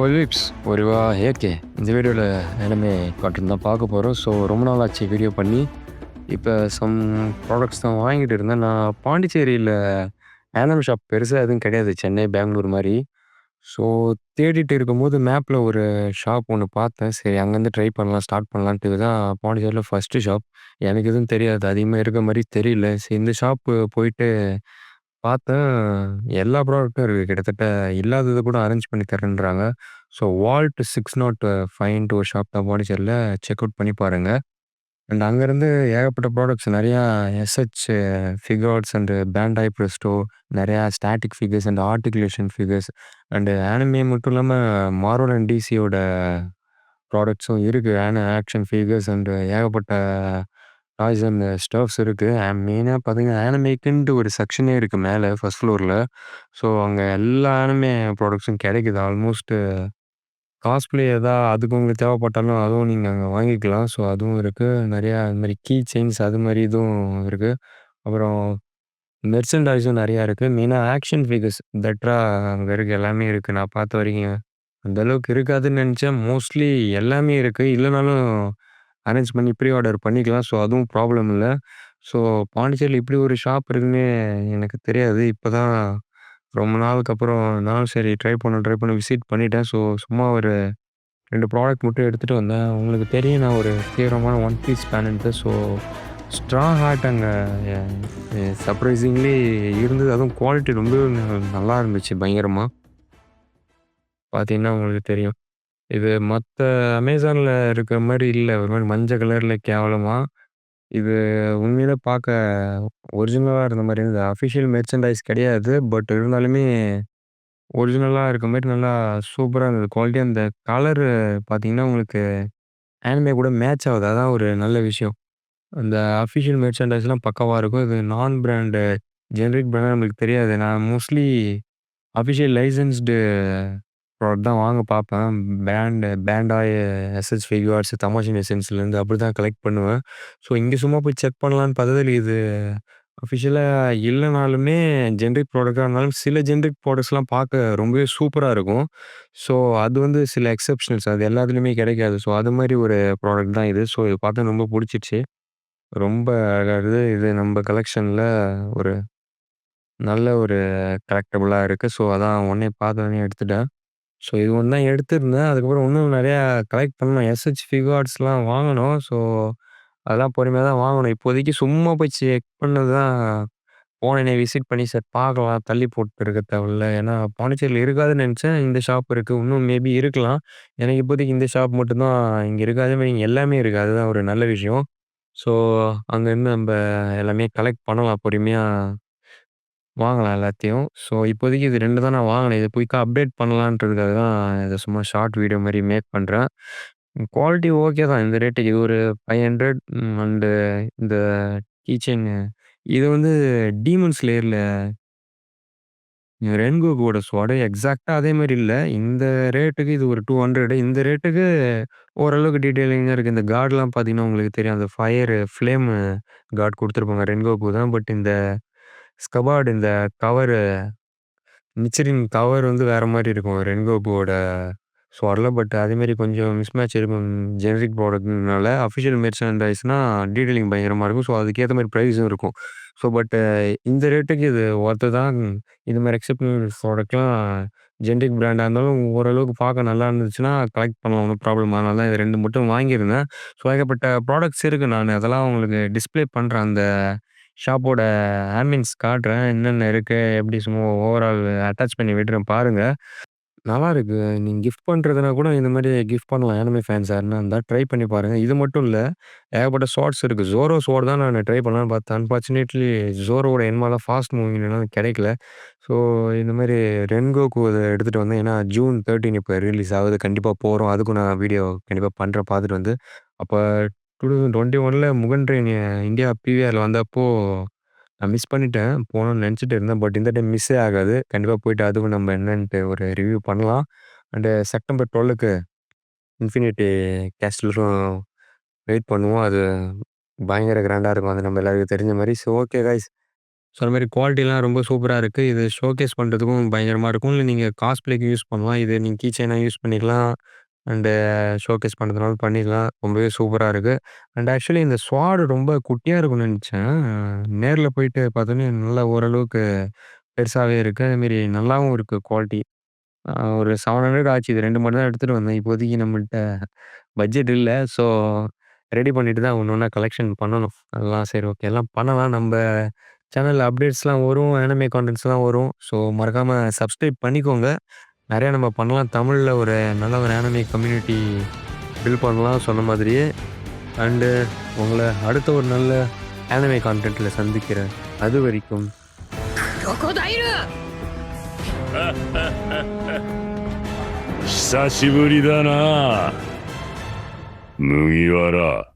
ஒலிப்ஸ் ஒருவா ஏகே இந்த வீடியோவில் எல்லாமே காட்டன் தான் பார்க்க போகிறோம். ஸோ ரொம்ப நாள் ஆச்சு வீடியோ பண்ணி. இப்போ சம் ப்ராடக்ட்ஸ் தான் வாங்கிட்டு இருந்தேன். நான் பாண்டிச்சேரியில் ஆனம் ஷாப் பெருசாக எதுவும் கிடையாது, சென்னை பெங்களூர் மாதிரி. ஸோ தேடிட்டு இருக்கும்போது மேப்பில் ஒரு ஷாப் ஒன்று பார்த்தேன். சரி, அங்கேருந்து ட்ரை பண்ணலாம், ஸ்டார்ட் பண்ணலான்ட்டு தான் பாண்டிச்சேரியில் ஃபஸ்ட்டு ஷாப். எனக்கு எதுவும் தெரியாது, அதிகமாக இருக்க மாதிரி தெரியல. சரி, இந்த ஷாப்பு போயிட்டு பார்த்தேன். எல்லா ப்ராடக்ட்டும் இருக்கு. கிட்டத்தட்ட இல்லாதத கூட அரேஞ்ச் பண்ணி தரேன்றாங்க. ஸோ வால்ட் 605ன்ட்டு ஒரு ஷாப் தான் பாண்டிச்சேரில. செக் அவுட் பண்ணி பாருங்க. அண்ட் அங்கேருந்து ஏகப்பட்ட ப்ராடக்ட்ஸ் நெறையா எஸ்ஹெச் ஃபிகர்ஸ் அண்ட் பேண்டாய் ப்ரெஸ்டோ, நெறையா static figures and articulation figures and anime மட்டும் இல்லாம மார்வல் அண்ட் டிசியோட ப்ராடக்ட்ஸும் இருக்கு. ஆக்ஷன் ஃபிகர்ஸ் அண்ட் ஏகப்பட்ட டாய்ஸ் அண்ட் ஸ்டஃப்ஸ் இருக்கு. மெயினா பார்த்தீங்கன்னா, ஆனிமேக்குன்ட்டு ஒரு செக்ஷனே இருக்கு மேல ஃபர்ஸ்ட் ஃப்ளோர்ல. ஸோ அங்க எல்லா ஆனிமே ப்ராடக்ட்ஸும் கெடைக்குது. ஆல்மோஸ்ட் காஸ்ப்ளே அதுக்கு உங்களுக்கு தேவைப்பட்டாலும் அதுவும் நீங்க அங்க வாங்கிக்கலாம். ஸோ அதுவும் இருக்கு. நெறையா இந்த மாரி கீ செயின்ஸ் அது மாரி இதுவும் இருக்கு. அப்புறம் மெர்ச்சன்டைஸும் நெறையா இருக்கு. மெயினா ஆக்ஷன் ஃபிகர்ஸ் பெட்டரா அங்க இருக்கு. எல்லாமே இருக்கு. நான் பார்த்த வரைக்கும். அந்த அளவுக்கு இருக்காதுன்னு நெனச்சேன். மோஸ்ட்லி எல்லாமே இருக்கு. இல்லனாலும் அரேஞ்ச் பண்ணி ப்ரீ ஆர்டர் பண்ணிக்கலாம். ஸோ அதுவும் ப்ராப்ளம் இல்ல. ஸோ பாண்டிச்சேரியில இப்படி ஒரு ஷாப் இருக்குன்னே எனக்கு தெரியாது. இப்ப தான் ரொம்ப நாளுக்கு அப்புறம் நானும் சரி ட்ரை பண்ண விசிட் பண்ணிட்டேன். ஸோ சும்மா ஒரு 2 ப்ராடக்ட் மட்டும் எடுத்துட்டு வந்தேன். உங்களுக்கு தெரியும், நான் ஒரு தீவிரமான ஒன் பீஸ் ஃபேனுன்ட்டு. ஸோ ஸ்ட்ரா ஹேட் அங்க எ எ சர்ப்ரைசிங்லி இருந்தது. அதுவும் குவாலிட்டி ரொம்பவே நல்லா இருந்துச்சு பயங்கரமா. பார்த்தீங்கன்னா உங்களுக்கு தெரியும். இது மத்த அமேசான்ல இருக்கிற மாரி இல்ல. ஒரு மாரி மஞ்ச கலர்ல கேவலமா. இது உண்மையிலே பார்க்க ஒரிஜினலா இருந்த மாரி இருந்தது. அஃபிஷியல் மெர்ச்சன்டைஸ் கிடையாது. பட் இருந்தாலுமே ஒரிஜினலா இருக்க மாரி நல்லா சூப்பரா இருந்தது. குவாலிட்டியா அந்த கலரு பார்த்தீங்கன்னா, உங்களுக்கு ஆனிமே கூட மேட்ச் ஆகுது. அதான் ஒரு நல்ல விஷயம். அந்த அஃபிஷியல் மெர்ச்சன்டைஸ்லாம் பக்காவா இருக்கும். இது நான் பிராண்டு ஜெனரிக் பிராண்ட்னா நம்மளுக்கு தெரியாது. நான் மோஸ்ட்லி அஃபிஷியல் லைசென்ஸ்டு ப்ராடக்ட் தான் வாங்க பார்ப்பேன். பேண்டாய், எஸ்எஸ் ஃபிகர்ஸ், தமாஷின் எசன்ஸ்லேருந்து அப்படிதான் கலெக்ட் பண்ணுவேன். ஸோ இங்க சும்மா போய் செக் பண்ணலான்னு பார்த்ததில இது அஃபிஷியலா இல்லனாலுமே ஜெனரிக் ப்ராடக்ட்டா இருந்தாலும் சில ஜெனரிக் ப்ராடக்ட்ஸ்லாம் பார்க்க ரொம்பவே சூப்பரா இருக்கும். ஸோ அது சில எக்செப்ஷனல்ஸ் அது எல்லாத்துலயுமே கிடைக்காது. ஸோ அது மாரி ஒரு ப்ராடக்ட் தான் இது. ஸோ இது பார்த்தா ரொம்ப புடிச்சிருச்சு. ரொம்ப அழகா இருக்குது. இது நம்ப கலெக்ஷன்ல ஒரு நல்ல ஒரு கலெக்டபுளா இருக்கு. ஸோ அதான் உடனே பார்த்தோனே எடுத்துட்டேன். ஸோ இது ஒண்ணு தான் எடுத்திருந்தேன். அதுக்கப்புறம் இன்னும் நெறையா கலெக்ட் பண்ணணும். எஸ்ஹெச் ஃபிகார்ட்ஸ்லாம் வாங்கணும். ஸோ அதெல்லாம் பொறுமையா தான் வாங்கணும். இப்போதைக்கு சும்மா போய் செக் பண்ணது தான். போனேனே விசிட் பண்ணி சரி பார்க்கலாம். தள்ளி போட்டு இருக்க தேவையில்ல. ஏன்னா பாண்டிச்சேரியில இருக்காதுன்னு நெனச்சேன். இந்த ஷாப் இருக்கு. இன்னும் மேபி இருக்கலாம். எனக்கு இப்போதைக்கு இந்த ஷாப் மட்டும் தான் இங்க இருக்கு. அதே மாரி இங்க எல்லாமே இருக்கு. அதுதான் ஒரு நல்ல விஷயம். ஸோ அங்கருந்து நம்ப எல்லாமே கலெக்ட் பண்ணலாம். பொறுமையா வாங்கலாம் எல்லாத்தையும். ஸோ இப்போதைக்கு இது 2 தான் நான் வாங்கினேன். இத குயிக்கா அப்டேட் பண்ணலான்றதுக்காக தான் இத சும்மா ஷார்ட் வீடியோ மாரி மேக் பண்றேன். குவாலிட்டி ஓகே தான். இந்த ரேட்டுக்கு இது ஒரு 500 அண்டு இந்த கீ செயின் இது டீமன் ஸ்லேயர்ல ரென்கோகுவோட ஸ்வாடு எக்ஸாக்ட்டா அதே மாரி இல்ல. இந்த ரேட்டுக்கு இது ஒரு 200. இந்த ரேட்டுக்கு ஓரளவுக்கு டீட்டெயிலிங்கா இருக்கு. இந்த கார்ட்லாம் பார்த்தீங்கன்னா, உங்களுக்கு தெரியும். அந்த ஃப்ளேம் கார்ட் குடுத்துருப்பாங்க. ரென்கோகு தான். பட் இந்த ஸ்கபார்டு இந்த கவரு நிச்சரின் கவர் வேற மாரி இருக்கும். ரென்கோகுவோட ஸ்வாட்ல. பட் அதேமாரி கொஞ்சம் மிஸ்மேட்ச் இருக்கும். ஜெனரிக் ப்ராடக்ட்னால அஃபிஷியல் மெர்ச்சன்டைஸ்னா டீட்டெயிலிங் பயங்கரமா இருக்கும். ஸோ அதுக்கேத்த மாரி பிரைஸும் இருக்கும். ஸோ பட் இந்த ரேட்டுக்கு இது ஒர்த்து தான். இந்த மாரி எக்செப்ஷனல் ப்ராடக்ட்லாம் ஜெனரிக் பிராண்டா இருந்தாலும் ஓரளவுக்கு பார்க்க நல்லா இருந்துச்சுன்னா கலெக்ட் பண்ணலாம். ஒண்ணும் ப்ராப்ளம். அதனால தான் இது 2 மட்டும் வாங்கியிருந்தேன். ஸோ ஏகப்பட்ட ப்ராடக்ட்ஸ் இருக்கு. நானு அதெல்லாம் உங்களுக்கு டிஸ்ப்ளே பண்றேன். அந்த ஷாப்போட ஆம்பியன்ஸ் காட்டுறேன். என்னென்ன இருக்கு? எப்படி சும்மா ஓவரால் அட்டாச் பண்ணி விடுறேன் பாருங்க. நல்லாருக்கு. நீங்க கிஃப்ட் பண்றதுனா கூட இந்த மாரி கிஃப்ட் பண்ணலாம். ஆனிமே ஃபேன்ஸ் யாருன்னா இருந்தா ட்ரை பண்ணி பாருங்க. இது மட்டும் இல்ல. ஏகப்பட்ட ஸ்வாட்ஸ் இருக்கு. ஜோரோ ஸ்வாட் தான் நானு ட்ரை பண்ணலான்னு பார்த்தேன். அன்பார்ச்சுனேட்லி ஜோரோவோட என்மாலாம் ஃபாஸ்ட் மூவிங்னால கிடைக்கல. ஸோ இந்த மாரி ரென்கோக்கு இத எடுத்துட்டு வந்தேன். ஏன்னா ஜூன் 13 இப்ப ரிலீஸ் ஆகுது. கண்டிப்பா போறோம். அதுக்கும் நான் வீடியோ கண்டிப்பா பண்றேன் பார்த்துட்டு அப்ப 2021ல முகன் ட்ரெயின் இந்தியா பிவிஆர்ல வந்தப்போ நான் மிஸ் பண்ணிட்டேன். போணும்னு நெனச்சுட்டு இருந்தேன். பட் இந்த டைம் மிஸ்ஸே ஆகாது. கண்டிப்பா போயிட்டு அதுவும் நம்ம என்னன்ட்டு ஒரு ரிவ்யூ பண்ணலாம். அண்டு செப்டம்பர் 12க்கு இன்ஃபினிட்டி கேஸ்டிலும் வெயிட் பண்ணுவோம். அது பயங்கர கிராண்டா இருக்கும். அது நம்ம எல்லாருக்கும் தெரிஞ்ச மாரி. So okay guys. ஸோ அது மாரி குவாலிட்டிலாம் ரொம்ப சூப்பரா இருக்கு. இது ஷோகேஸ் பண்றதுக்கும் பயங்கரமா இருக்கும். இல்ல நீங்க காஸ்ப்ளேக்கு யூஸ் பண்ணலாம். இது நீங்க கீ செயினா யூஸ் பண்ணிக்கலாம். அண்டு ஷோகேஸ் பண்றதுனாலும் பண்ணிக்கலாம். ரொம்பவே சூப்பரா இருக்கு. அண்ட் ஆக்சுவலி இந்த ஸ்வாட் ரொம்ப குட்டியா இருக்கும்னு நெனச்சேன். நேர்ல போயிட்டு பார்த்தோனே நல்லா ஓரளவுக்கு பெருசாவே இருக்கு. அதேமாரி நல்லாவும் இருக்கு குவாலிட்டி. ஒரு 700 ஆச்சு. இது 2 மட்டும் தான் எடுத்துட்டு வந்தேன். இப்போதைக்கு நம்மள்ட்ட பட்ஜெட் இல்ல. ஸோ ரெடி பண்ணிட்டு தான் ஒண்ணு ஒண்ணா கலெக்ஷன் பண்ணணும். அதெல்லாம் சரி ஓகே. எல்லாம் பண்ணலாம். நம்ப சேனல்ல அப்டேட்ஸ்லாம் வரும். அனிமே கான்டென்ட்ஸ்லாம் வரும். ஸோ மறக்காம சப்ஸ்கிரைப் பண்ணிக்கோங்க. நெறையா நம்ம பண்ணலாம். தமிழ்ல ஒரு நல்ல ஒரு அனிமே கம்யூனிட்டி பில்ட் பண்ணலாம் சொன்ன மாதிரியே. அண்டு உங்கள அடுத்த ஒரு நல்ல அனிமே கான்டென்ட்ல சந்திக்கிறேன். அதுவரைக்கும் クロコダイル。久しぶりだな麦わら。